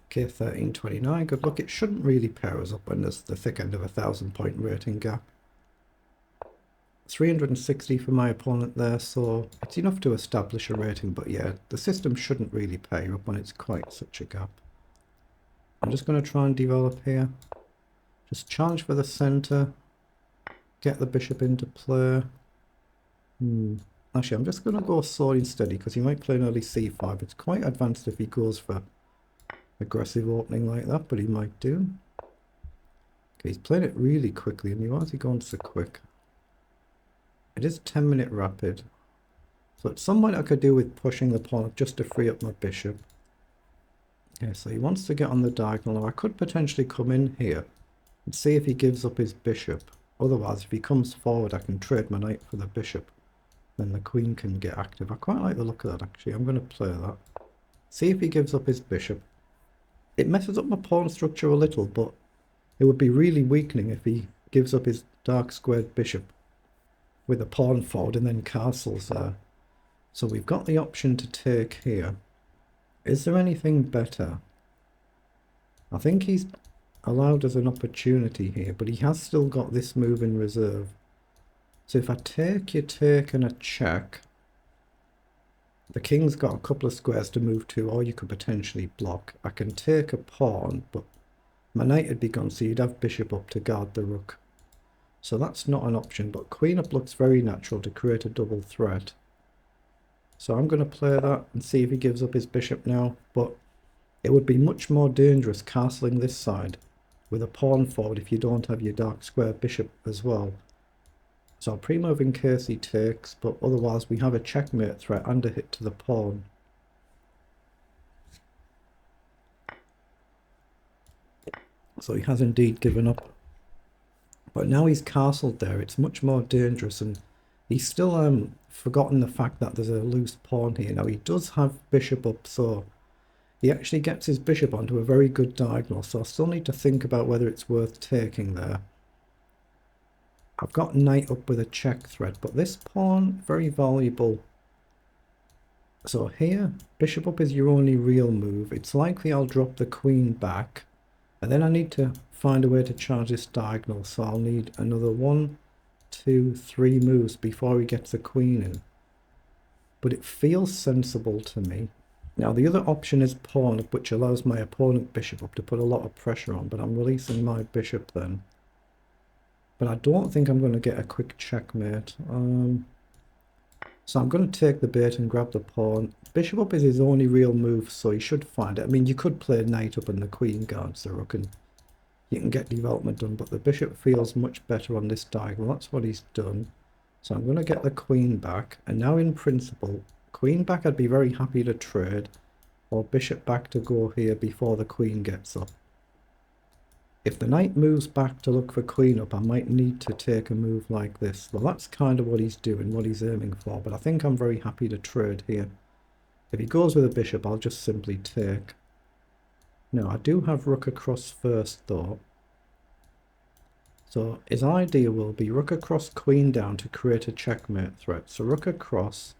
Okay, 1329. Good luck. It shouldn't really pair us up when there's the thick end of a 1,000-point rating gap. 360 for my opponent there, so it's enough to establish a rating, but yeah, the system shouldn't really pair up when it's quite such a gap. I'm just going to try and develop here. Just challenge for the centre. Get the bishop into play. Actually, I'm just going to go sword steady because he might play an early c5. It's quite advanced if he goes for aggressive opening like that, but he might do. Okay, he's playing it really quickly, and why is he going so quick? It is 10-minute rapid. So at some point I could do with pushing the pawn up just to free up my bishop. Okay, so he wants to get on the diagonal. Now I could potentially come in here and see if he gives up his bishop. Otherwise, if he comes forward, I can trade my knight for the bishop. Then the queen can get active. I quite like the look of that, actually. I'm going to play that. See if he gives up his bishop. It messes up my pawn structure a little, but it would be really weakening if he gives up his dark squared bishop with a pawn forward and then castles there. So we've got the option to take here. Is there anything better? I think he's allowed us an opportunity here, but he has still got this move in reserve. So if I take, you take, and a check, the king's got a couple of squares to move to, or you could potentially block. I can take a pawn, but my knight would be gone, so you'd have bishop up to guard the rook. So that's not an option, but queen up looks very natural to create a double threat. So I'm going to play that and see if he gives up his bishop now, but it would be much more dangerous castling this side with a pawn forward if you don't have your dark square bishop as well. So I'll pre-move in case he takes, but otherwise we have a checkmate threat and a hit to the pawn. So he has indeed given up. But now he's castled there, it's much more dangerous, and he's still forgotten the fact that there's a loose pawn here. Now he does have bishop up, so he actually gets his bishop onto a very good diagonal, so I still need to think about whether it's worth taking there. I've got knight up with a check threat, but this pawn, very valuable. So here, bishop up is your only real move. It's likely I'll drop the queen back, and then I need to find a way to charge this diagonal, so I'll need another 1, 2, 3 moves before he gets the queen in. But it feels sensible to me. Now the other option is pawn up, which allows my opponent bishop up to put a lot of pressure on, but I'm releasing my bishop then. But I don't think I'm going to get a quick checkmate. So I'm going to take the bait and grab the pawn. Bishop up is his only real move, so he should find it. I mean, you could play knight up and the queen guards the rook, and you can get development done, but the bishop feels much better on this diagonal. That's what he's done. So I'm going to get the queen back, and now in principle, queen back I'd be very happy to trade, or bishop back to go here before the queen gets up. If the knight moves back to look for queen up, I might need to take a move like this. Well, that's kind of what he's doing, what he's aiming for, but I think I'm very happy to trade here. If he goes with a bishop, I'll just simply take. Now, I do have rook across first, though. So his idea will be rook across, queen down to create a checkmate threat. So rook across,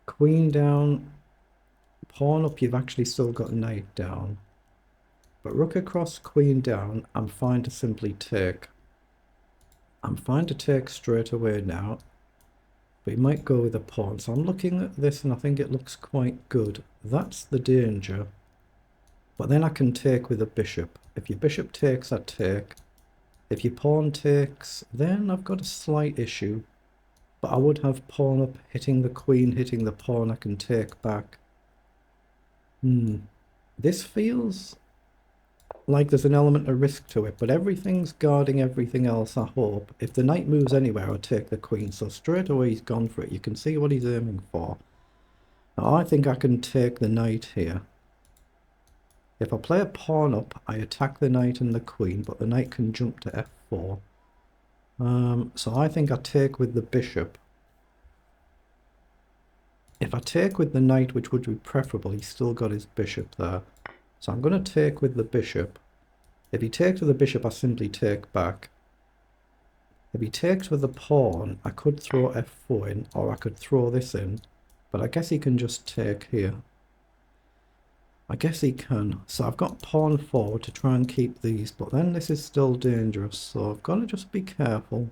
queen down, pawn up, you've actually still got knight down. But rook across, queen down, I'm fine to simply take. I'm fine to take straight away now. But he might go with a pawn. So I'm looking at this and I think it looks quite good. That's the danger. But then I can take with a bishop. If your bishop takes, I take. If your pawn takes, then I've got a slight issue. But I would have pawn up, hitting the queen, hitting the pawn I can take back. This feels like there's an element of risk to it, but everything's guarding everything else, I hope. If the knight moves anywhere, I'll take the queen. So straight away he's gone for it. You can see what he's aiming for. Now I think I can take the knight here. If I play a pawn up, I attack the knight and the queen, but the knight can jump to f4. So I think I take with the bishop. If I take with the knight, which would be preferable, he's still got his bishop there. So I'm going to take with the bishop. If he takes with the bishop, I simply take back. If he takes with the pawn, I could throw f4 in, or I could throw this in. But I guess he can just take here. I guess he can. So I've got pawn forward to try and keep these, but then this is still dangerous, so I've got to just be careful.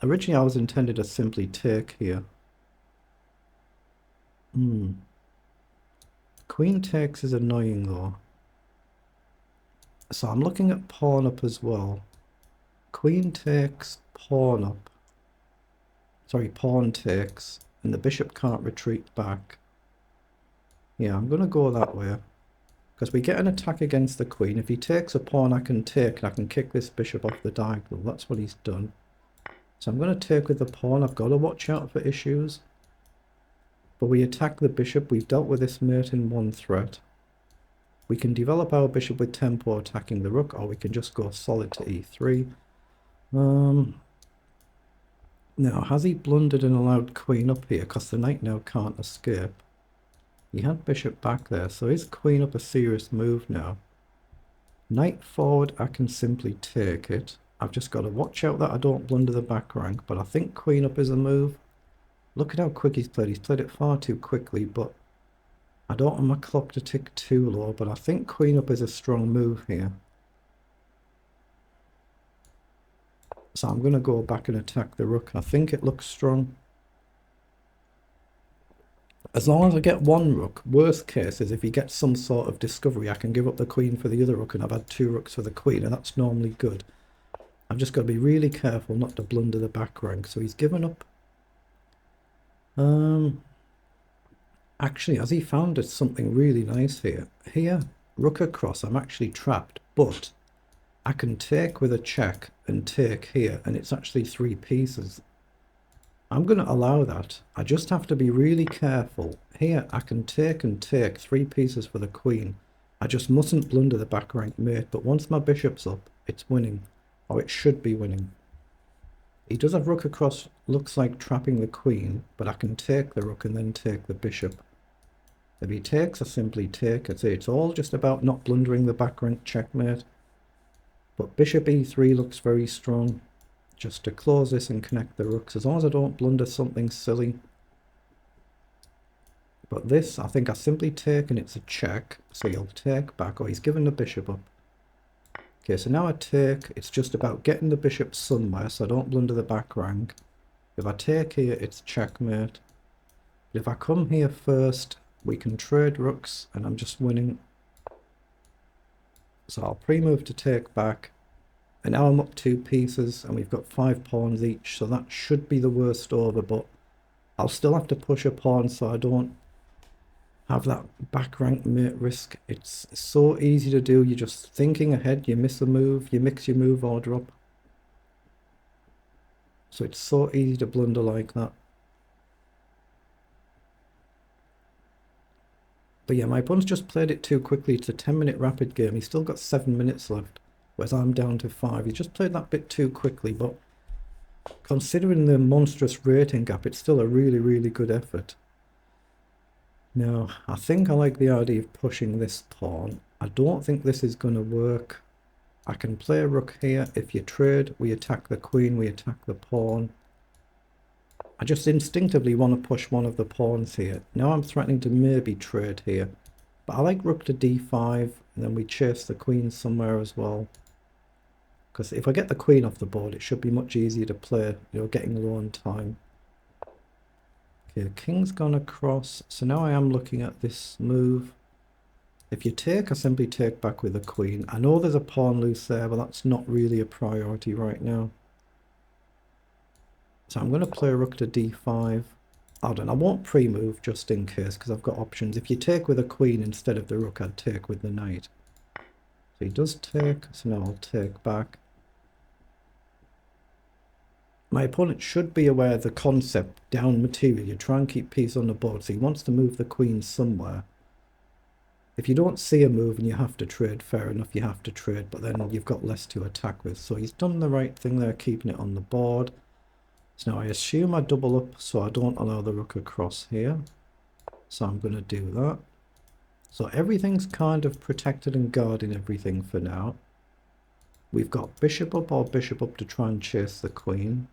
Originally I was intended to simply take here. Queen takes is annoying though. So I'm looking at pawn up as well. Queen takes, pawn up. Sorry, pawn takes, and the bishop can't retreat back. Yeah, I'm going to go that way. Because we get an attack against the queen. If he takes a pawn, I can take, and I can kick this bishop off the diagonal. That's what he's done. So I'm going to take with the pawn. I've got to watch out for issues. But we attack the bishop. We've dealt with this mate in one threat. We can develop our bishop with tempo attacking the rook, or we can just go solid to e3. Now, has he blundered and allowed queen up here? Because the knight now can't escape. He had bishop back there, so is queen up a serious move now? Knight forward, I can simply take it. I've just got to watch out that I don't blunder the back rank, but I think queen up is a move. Look at how quick he's played. He's played it far too quickly, but I don't want my clock to tick too low, but I think queen up is a strong move here. So I'm going to go back and attack the rook. I think it looks strong. As long as I get one rook, worst case is if he gets some sort of discovery, I can give up the queen for the other rook, and I've had two rooks for the queen, and that's normally good. I've just got to be really careful not to blunder the back rank. So he's given up. Actually, has he found something really nice here? Here, rook across, I'm actually trapped, but I can take with a check and take here, and it's actually 3 pieces. I'm going to allow that. I just have to be really careful. Here, I can take and take 3 pieces for the queen. I just mustn't blunder the back rank mate, but once my bishop's up, it's winning. Or it should be winning. He does have rook across, looks like trapping the queen, but I can take the rook and then take the bishop. If he takes, I simply take. I'd say it's all just about not blundering the back rank checkmate. But bishop e3 looks very strong. Just to close this and connect the rooks, as long as I don't blunder something silly. But this, I think I simply take and it's a check. So he'll take back, or he's given the bishop up. Okay, so now I take, it's just about getting the bishop somewhere so I don't blunder the back rank. If I take here, it's checkmate. But if I come here first, we can trade rooks and I'm just winning. So I'll pre-move to take back. And now I'm up 2 pieces and we've got 5 pawns each, so that should be the worst over, but I'll still have to push a pawn so I don't have that back rank mate risk. It's so easy to do. You're just thinking ahead, you miss a move, you mix your move order up. So it's so easy to blunder like that. But yeah, my opponent's just played it too quickly. It's a 10-minute rapid game. He's still got 7 minutes left. Whereas I'm down to 5. He just played that bit too quickly, but considering the monstrous rating gap, it's still a really, really good effort. Now, I think I like the idea of pushing this pawn. I don't think this is going to work. I can play a rook here. If you trade, we attack the queen, we attack the pawn. I just instinctively want to push one of the pawns here. Now I'm threatening to maybe trade here. But I like rook to d5, and then we chase the queen somewhere as well. Because if I get the queen off the board, it should be much easier to play, you know, getting low on time. Okay, king's gone across. So now I am looking at this move. If you take, I simply take back with the queen. I know there's a pawn loose there, but that's not really a priority right now. So I'm going to play rook to d5. I won't pre-move just in case, because I've got options. If you take with a queen instead of the rook, I'd take with the knight. So he does take, so now I'll take back. My opponent should be aware of the concept down material. You try and keep peace on the board, so he wants to move the queen somewhere. If you don't see a move and you have to trade, fair enough, you have to trade, but then you've got less to attack with. So he's done the right thing there, keeping it on the board. So now I assume I double up so I don't allow the rook across here. So I'm going to do that. So everything's kind of protected and guarding everything for now. We've got bishop up or bishop up to try and chase the queen.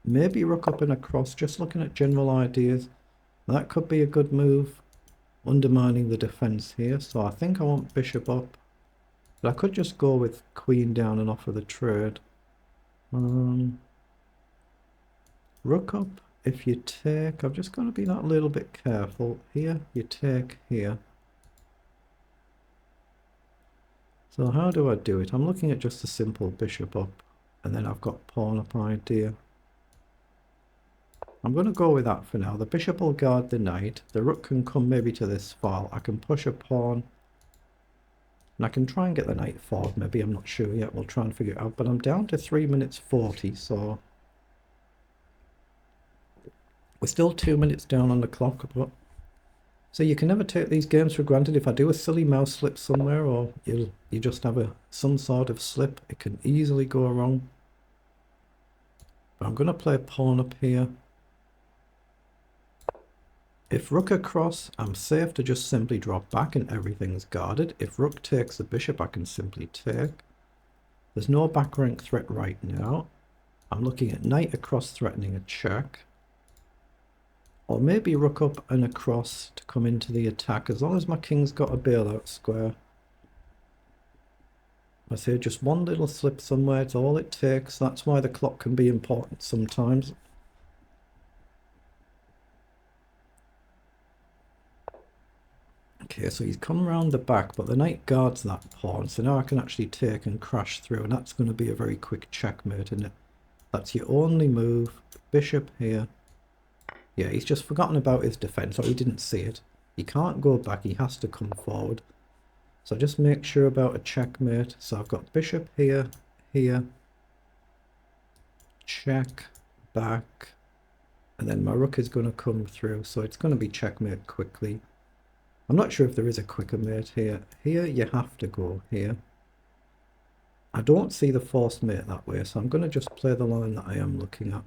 Maybe rook up and across, just looking at general ideas. That could be a good move. undermining the defense here. So I think I want bishop up. But I could just go with queen down and offer the trade. Rook up. If you take, I'm just going to be that little bit careful. Here, you take here. So how do I do it? I'm looking at just a simple bishop up. And then I've got pawn up idea. I'm going to go with that for now. The bishop will guard the knight. The rook can come maybe to this file. I can push a pawn. And I can try and get the knight forward maybe. I'm not sure yet. We'll try and figure it out. But I'm down to 3 minutes 40. So we're still 2 minutes down on the clock. But so you can never take these games for granted. If I do a silly mouse slip somewhere, or you just have some sort of slip, it can easily go wrong. But I'm going to play pawn up here. If rook across, I'm safe to just simply drop back and everything's guarded. If rook takes the bishop, I can simply take. There's no back rank threat right now. I'm looking at knight across threatening a check. Or maybe rook up and across to come into the attack, as long as my king's got a bailout square. I say just one little slip somewhere, it's all it takes. That's why the clock can be important sometimes. Okay, so he's come around the back, but the knight guards that pawn, so now I can actually take and crash through, and that's going to be a very quick checkmate, isn't it? That's your only move. Bishop here. Yeah, he's just forgotten about his defense, or he didn't see it. He can't go back, he has to come forward. So just make sure about a checkmate. So I've got bishop here, here, check, back, and then my rook is going to come through, so it's going to be checkmate quickly. I'm not sure if there is a quicker mate here. Here you have to go here. I don't see the forced mate that way, so I'm going to just play the line that I am looking at.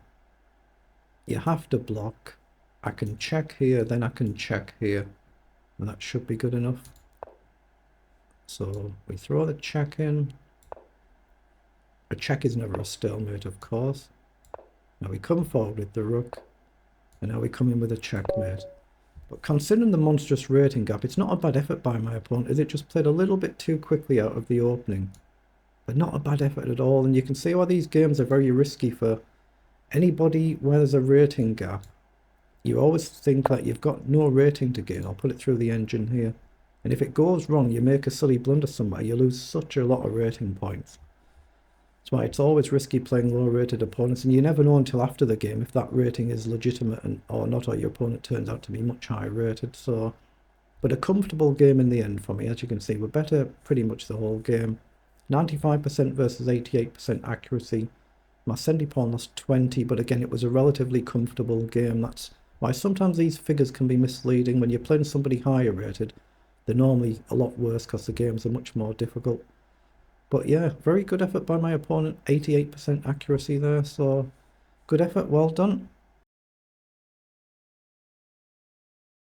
You have to block. I can check here, then I can check here, and that should be good enough. So we throw the check in. A check is never a stalemate, of course. Now we come forward with the rook, and now we come in with a checkmate. But considering the monstrous rating gap, it's not a bad effort by my opponent, as it just played a little bit too quickly out of the opening. But not a bad effort at all, and you can see why these games are very risky for anybody where there's a rating gap. You always think that you've got no rating to gain. I'll put it through the engine here. And if it goes wrong, you make a silly blunder somewhere, you lose such a lot of rating points. That's why it's always risky playing low-rated opponents, and you never know until after the game if that rating is legitimate or not, or your opponent turns out to be much higher rated. So, but a comfortable game in the end for me. As you can see, we're better pretty much the whole game. 95% versus 88% accuracy. My 70 pawn lost 20, but again, it was a relatively comfortable game. That's why sometimes these figures can be misleading. When you're playing somebody higher rated, they're normally a lot worse because the games are much more difficult. But yeah, very good effort by my opponent. 88% accuracy there, so good effort, well done.